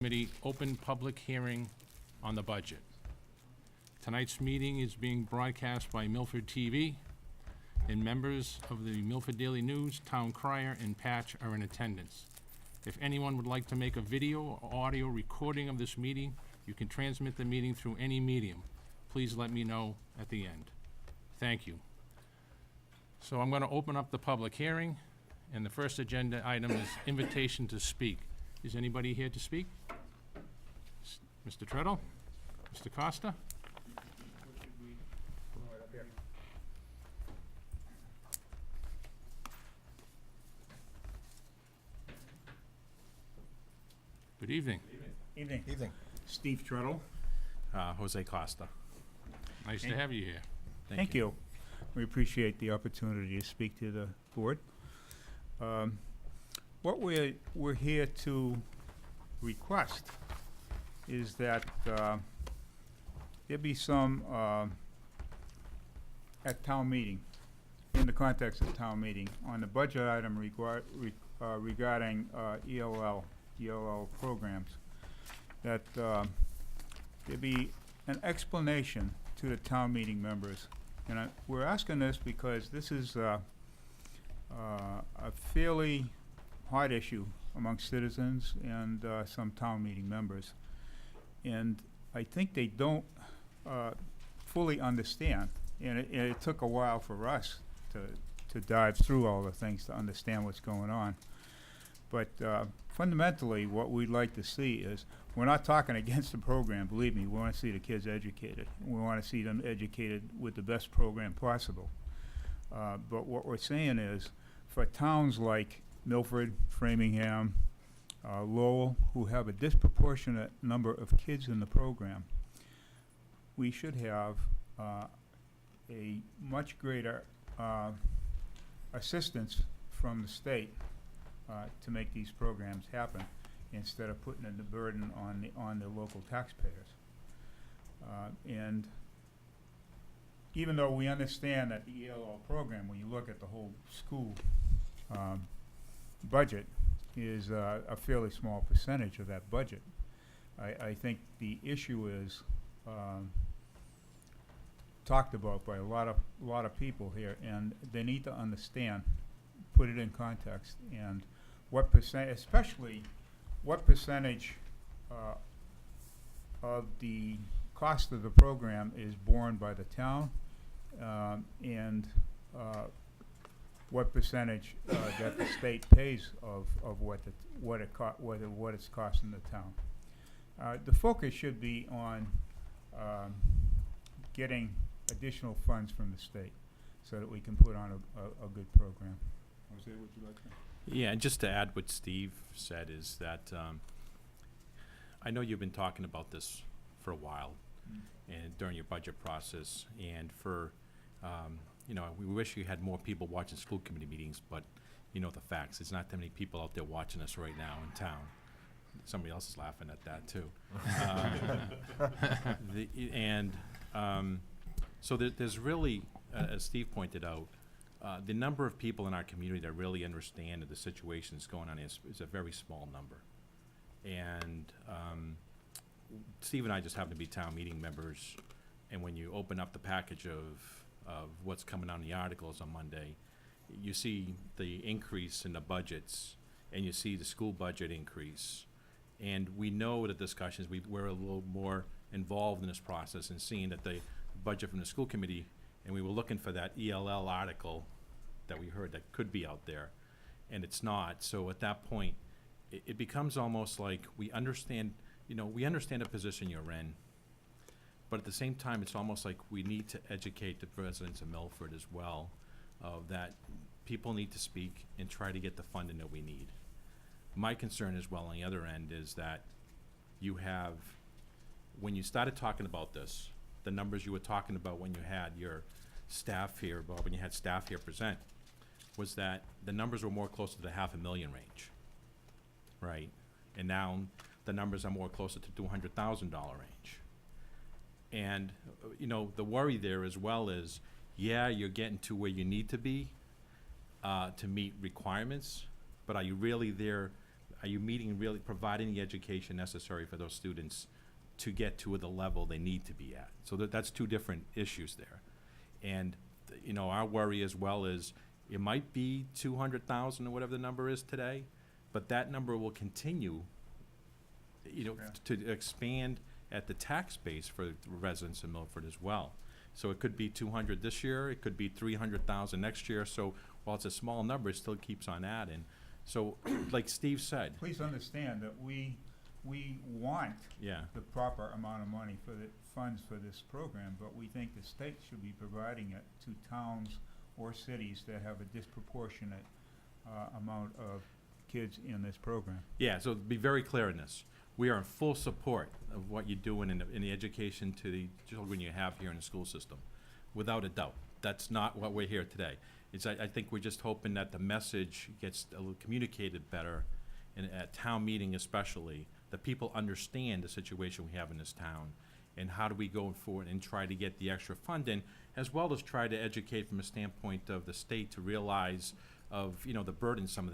Committee open public hearing on the budget. Tonight's meeting is being broadcast by Milford TV, and members of the Milford Daily News, Town Crier, and Patch are in attendance. If anyone would like to make a video or audio recording of this meeting, you can transmit the meeting through any medium. Please let me know at the end. Thank you. So I'm going to open up the public hearing, and the first agenda item is invitation to speak. Is anybody here to speak? Mr. Treadle? Mr. Costa? Good evening. Evening. Evening. Steve Treadle. Jose Costa. Nice to have you here. Thank you. We appreciate the opportunity to speak to the board. What we're here to request is that there be some, at town meeting, in the context of town meeting, on the budget item regarding ELL programs, that there be an explanation to the town meeting members. And we're asking this because this is a fairly hot issue among citizens and some town meeting members. And I think they don't fully understand. And it took a while for us to dive through all the things to understand what's going on. But fundamentally, what we'd like to see is, we're not talking against the program, believe me. We want to see the kids educated. We want to see them educated with the best program possible. But what we're saying is, for towns like Milford, Framingham, Lowell, who have a disproportionate number of kids in the program, we should have a much greater assistance from the state to make these programs happen, instead of putting the burden on the local taxpayers. And even though we understand that the ELL program, when you look at the whole school budget, is a fairly small percentage of that budget, I think the issue is talked about by a lot of people here, and they need to understand, put it in context, and what especially what percentage of the cost of the program is borne by the town, and what percentage that the state pays of what it's costing the town. The focus should be on getting additional funds from the state so that we can put on a good program. Jose, would you like to? Yeah, and just to add what Steve said is that I know you've been talking about this for a while, and during your budget process, and for we wish you had more people watching school committee meetings, but you know the facts. There's not that many people out there watching us right now in town. Somebody else is laughing at that too. So there's really, as Steve pointed out, the number of people in our community that really understand that the situation that's going on is a very small number. And Steve and I just happen to be town meeting members, and when you open up the package of what's coming on the articles on Monday, you see the increase in the budgets, and you see the school budget increase. And we know the discussions, we're a little more involved in this process and seeing that the budget from the school committee, and we were looking for that ELL article that we heard that could be out there, and it's not. So at that point, it becomes almost like we understand the position you're in, but at the same time, it's almost like we need to educate the residents of Milford as well, that people need to speak and try to get the funding that we need. My concern as well on the other end is that you have, when you started talking about this, the numbers you were talking about when you had your staff here, Bob, when you had staff here present, was that the numbers were more closer to the $500,000 range, right? And now the numbers are more closer to $200,000 range. And the worry there as well is, yeah, you're getting to where you need to be to meet requirements, but are you really there are you meeting, really providing the education necessary for those students to get to the level they need to be at? So that's two different issues there. And, you know, our worry as well is, it might be 200,000 or whatever the number is today, but that number will continue, you know, Yeah. to expand at the tax base for the residents in Milford as well. So it could be 200 this year, it could be 300,000 next year, so while it's a small number, it still keeps on adding. So, like Steve said, Please understand that we want yeah, the proper amount of money for the funds for this program, but we think the state should be providing it to towns or cities that have a disproportionate amount of kids in this program. yeah, so be very clear in this. We are in full support of what you're doing in the education to the children you have here in the school system, without a doubt. That's not what we're here today. I think we're just hoping that the message gets a little communicated better, and at town meeting especially, that people understand the situation we have in this town, and how do we go forward and try to get the extra funding, as well as try to educate from a standpoint of the state to realize of, you know, the burden some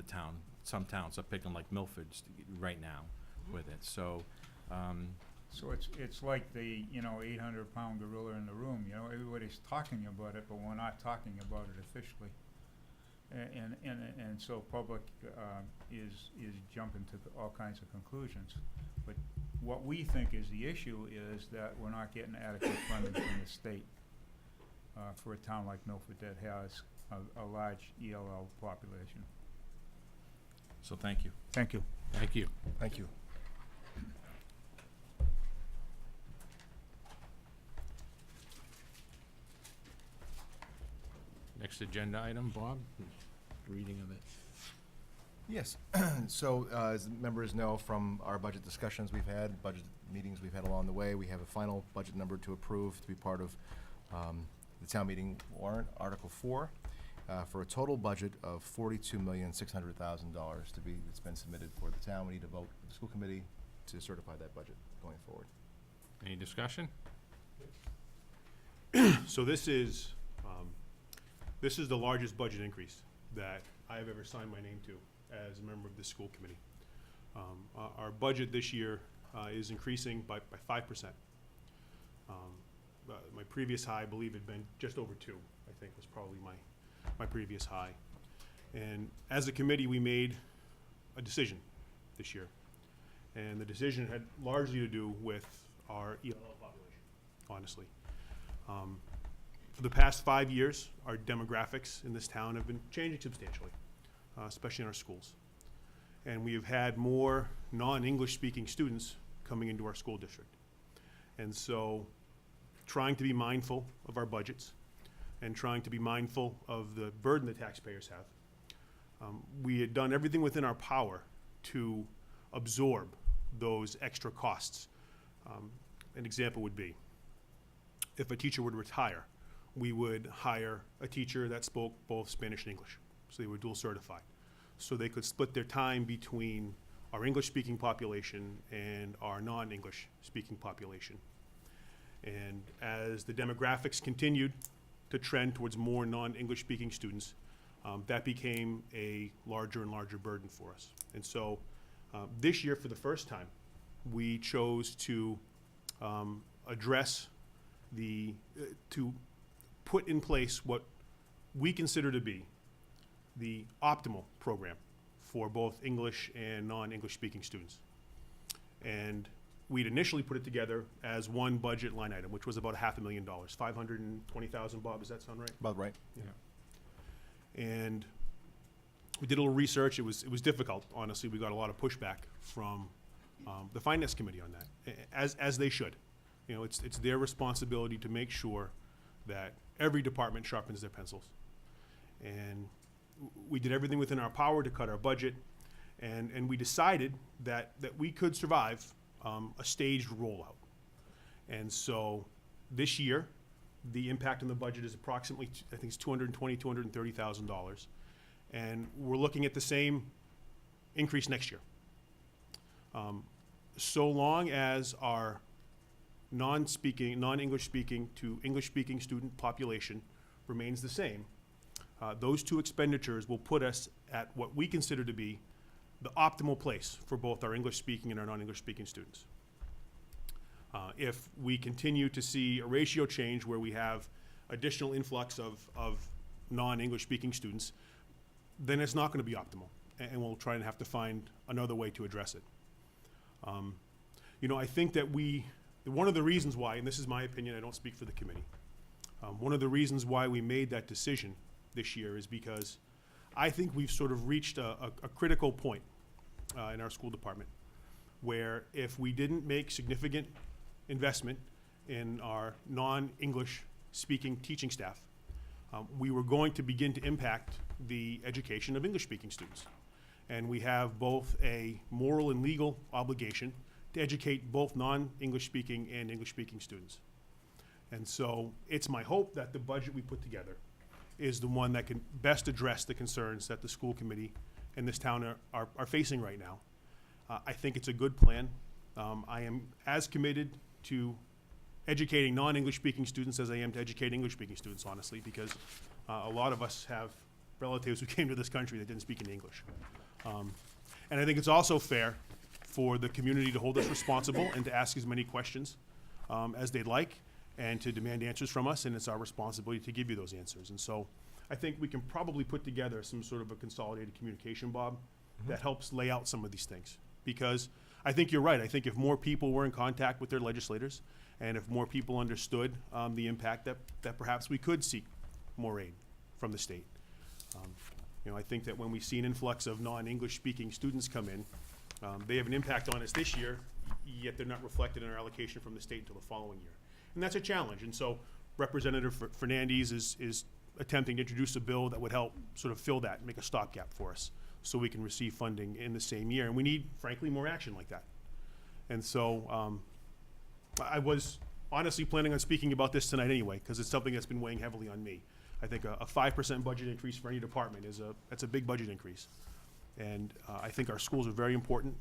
towns are picking, like Milford right now with it. So, So it's like the, 800-pound gorilla in the room, everybody's talking about it, but we're not talking about it officially. And so public is jumping to all kinds of conclusions. But what we think is the issue is that we're not getting adequate funding from the state for a town like Milford that has a large ELL population. so thank you. Thank you. Thank you. Thank you. Next agenda item, Bob, reading of it. Yes, so as members know from our budget discussions we've had, budget meetings we've had along the way, we have a final budget number to approve to be part of the town meeting warrant, Article 4, for a total budget of $42,600,000 to be, it's been submitted for the town. We need to vote the school committee to certify that budget going forward. Any discussion? So this is the largest budget increase that I have ever signed my name to as a member of the school committee. Our budget this year is increasing by 5%. My previous high, I believe, had been just over 2, I think was probably my previous high. And as a committee, we made a decision this year. And the decision had largely to do with our ELL population, honestly. For the past 5 years, our demographics in this town have been changing substantially, especially in our schools. And we have had more non-English speaking students coming into our school district. And so, trying to be mindful of our budgets and trying to be mindful of the burden the taxpayers have, we had done everything within our power to absorb those extra costs. An example would be, if a teacher would retire, we would hire a teacher that spoke both Spanish and English, so they were dual certified. So they could split their time between our English-speaking population and our non-English speaking population. And as the demographics continued to trend towards more non-English speaking students, that became a larger and larger burden for us. And so this year, for the first time, we chose to address to put in place what we consider to be the optimal program for both English and non-English speaking students. And we'd initially put it together as one budget line item, which was about $500,000, 520,000, Bob, does that sound right? About right. Yeah. And we did a little research. It was difficult, honestly. We got a lot of pushback from the finance committee on that, as they should. It's their responsibility to make sure that every department sharpens their pencils. And we did everything within our power to cut our budget, and we decided that we could survive a staged rollout. And so this year, the impact on the budget is approximately, I think it's $220,000, $230,000. And we're looking at the same increase next year. So long as our non-English speaking to English speaking student population remains the same, those two expenditures will put us at what we consider to be the optimal place for both our English-speaking and our non-English speaking students. If we continue to see a ratio change where we have additional influx of non-English speaking students, then it's not going to be optimal, and we'll try and have to find another way to address it. You know, I think that one of the reasons why, and this is my opinion, I don't speak for the committee, one of the reasons why we made that decision this year is because I think we've sort of reached a critical point in our school department where if we didn't make significant investment in our non-English speaking teaching staff, we were going to begin to impact the education of English-speaking students. And we have both a moral and legal obligation to educate both non-English speaking and English speaking students. And so it's my hope that the budget we put together is the one that can best address the concerns that the school committee and this town are facing right now. I think it's a good plan. I am as committed to educating non-English speaking students as I am to educate English speaking students, honestly, because a lot of us have relatives who came to this country that didn't speak any English. And I think it's also fair for the community to hold us responsible and to ask as many questions as they'd like and to demand answers from us, and it's our responsibility to give you those answers. And so I think we can probably put together some sort of a consolidated communication, Bob, that helps lay out some of these things. Because I think you're right. I think if more people were in contact with their legislators and if more people understood the impact that perhaps we could seek more aid from the state. You know, I think that when we see an influx of non-English speaking students come in, they have an impact on us this year, yet they're not reflected in our allocation from the state until the following year. And that's a challenge. And so Representative Fernandez is attempting to introduce a bill that would help sort of fill that, make a stopgap for us so we can receive funding in the same year. And we need, frankly, more action like that. And so I was honestly planning on speaking about this tonight anyway, because it's something that's been weighing heavily on me. I think a 5% budget increase for any department that's a big budget increase. And I think our schools are very important.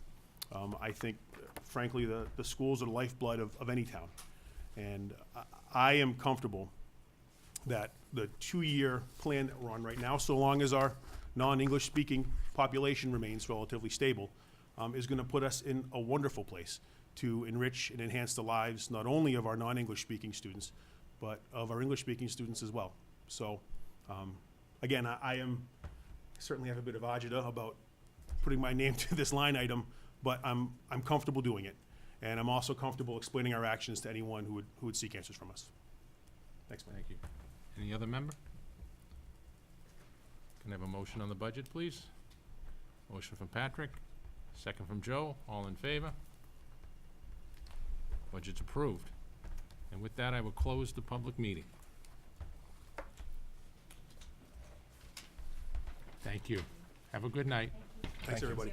I think, frankly, the schools are the lifeblood of any town. And I am comfortable that the 2-year plan that we're on right now, so long as our non-English speaking population remains relatively stable, is going to put us in a wonderful place to enrich and enhance the lives not only of our non-English speaking students, but of our English speaking students as well. So, again, I certainly have a bit of agita about putting my name to this line item, but I'm comfortable doing it. And I'm also comfortable explaining our actions to anyone who would seek answers from us. Thanks, Mike. Thank you. Any other member? Can I have a motion on the budget, please? Motion from Patrick, second from Joe. All in favor? Budget's approved. And with that, I will close the public meeting. Thank you. Have a good night. Thanks, everybody.